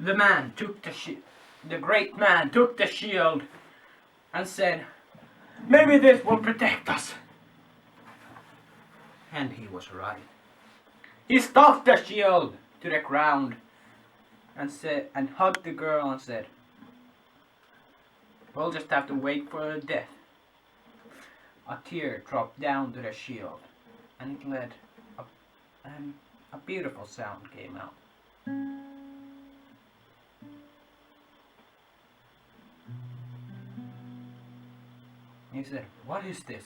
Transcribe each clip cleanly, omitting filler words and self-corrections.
The great man took the shield and said, "Maybe this will protect us." And he was right. He stuffed the shield to the ground and hugged the girl and said, "We'll just have to wait for her death." A tear dropped down to the shield, and it led up, and a beautiful sound came out. He said, "What is this?"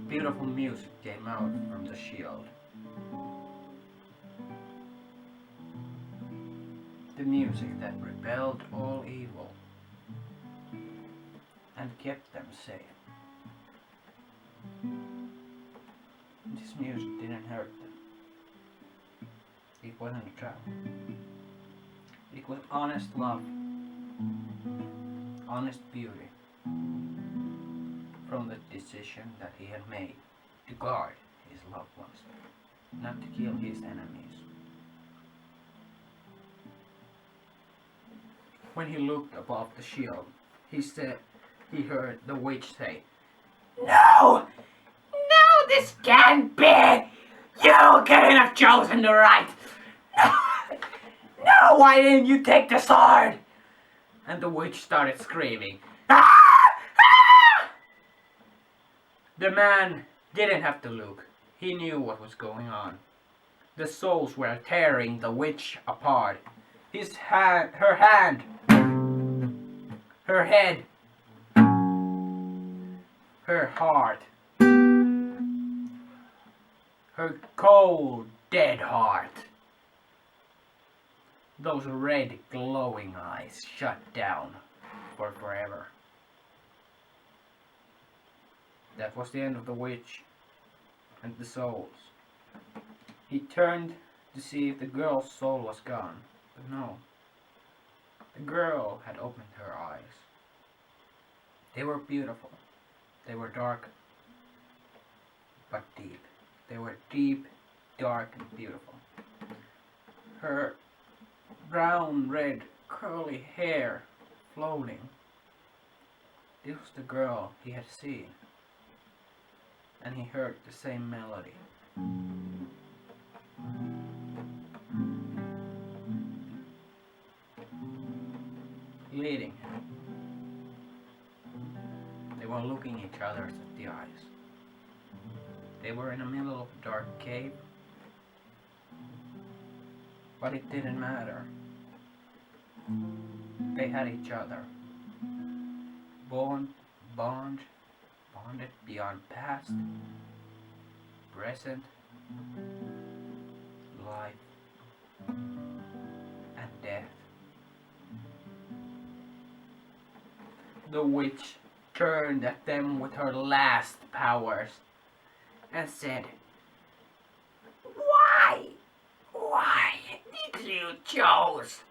Beautiful music came out from the shield. The music that repelled all evil and kept them safe. This music didn't hurt them. It wasn't a trap. It was honest love, honest beauty, from the decision that he had made to guard his loved ones, not to kill his enemies. When he looked above the shield, he heard the witch say, "No! No, this can't be! You couldn't have chosen the right! No! No, why didn't you take the sword?" And the witch started screaming, "Ah! Ah!" The man didn't have to look. He knew what was going on. The souls were tearing the witch apart. Her hand, her head, her heart, her cold, dead heart. Those red, glowing eyes shut down for forever. That was the end of the witch and the souls. He turned to see if the girl's soul was gone, but no. The girl had opened her eyes. They were beautiful. They were dark, but deep. They were deep, dark, and beautiful. Her brown, red, curly hair floating. This was the girl he had seen. And he heard the same melody. Leading him. They were looking each other at the eyes. They were in the middle of a dark cave. But it didn't matter. They had each other. Bonded beyond past, present, life, and death. The witch turned at them with her last powers and said, "Why did you choose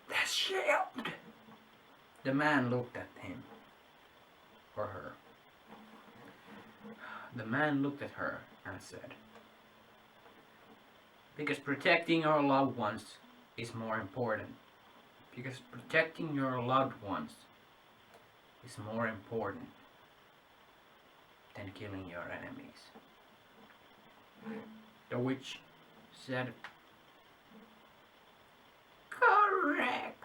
the shield?" The man looked at him, or her. The man looked at her and said, "Because protecting your loved ones is more important. Because protecting your loved ones is more important than killing your enemies." The witch said, "Correct.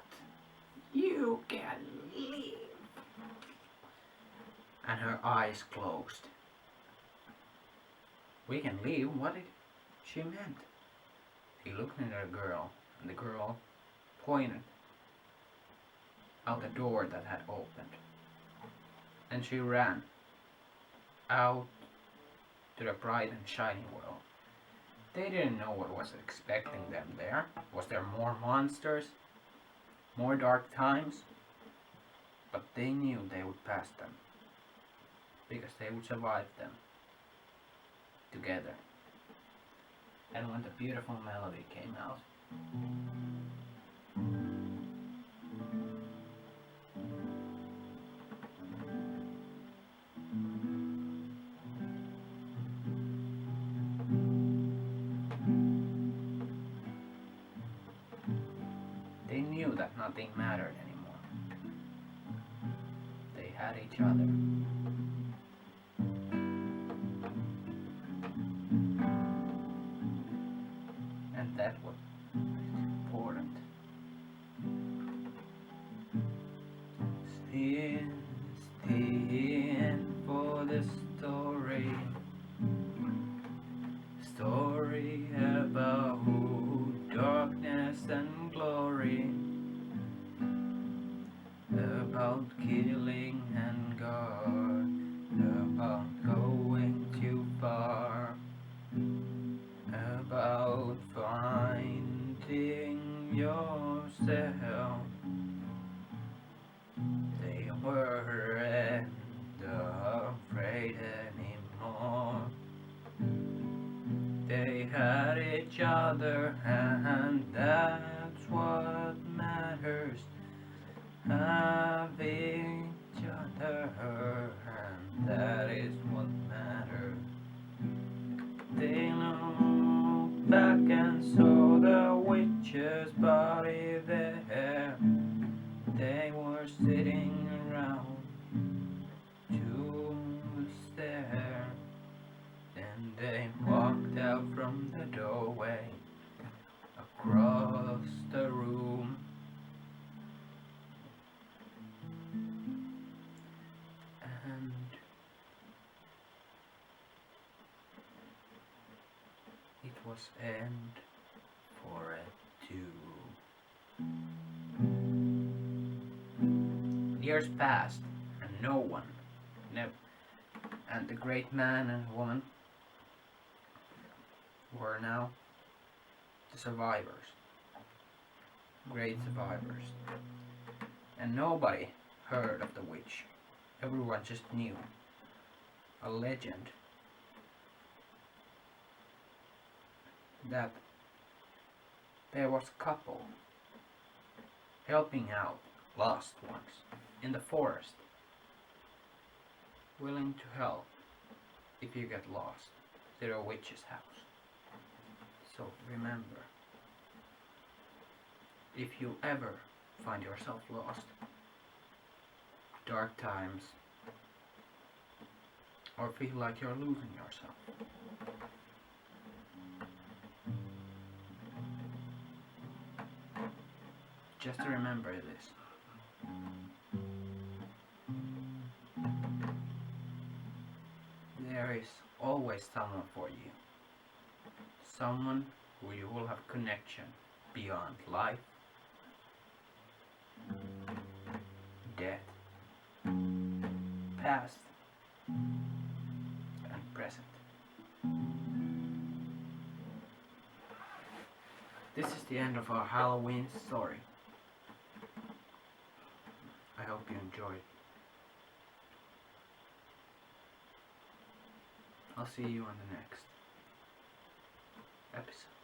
You can leave." And her eyes closed. "We can leave?" What did she meant? He looked at the girl, and the girl pointed out the door that had opened. And she ran out to the bright and shiny world. They didn't know what was expecting them there. Was there more monsters? More dark times? But they knew they would pass them. Because they would survive them. Together. And when the beautiful melody came out, that nothing mattered anymore. They had each other. And that was important. Stay for the story about darkness and glory, about killing and God, about going too far, about finding yourself. They weren't afraid anymore. They had each other, and that's what matters. Have each other, and that is what matters. They looked back and saw the witch's body there. They were sitting around to stare. Then they walked out from the doorway, across the room. And it was end for it too. Years passed, and no one, and the great man and woman were now the survivors, great survivors, and nobody heard of the witch. Everyone just knew, a legend, that there was a couple helping out lost ones in the forest, willing to help if you get lost to a witch's house. So remember, if you ever find yourself lost, dark times, or feel like you're losing yourself, just remember this. There is always someone for you. Someone who you will have connection beyond life, death, past, and present. This is the end of our Halloween story. I hope you enjoyed. I'll see you on the next episode.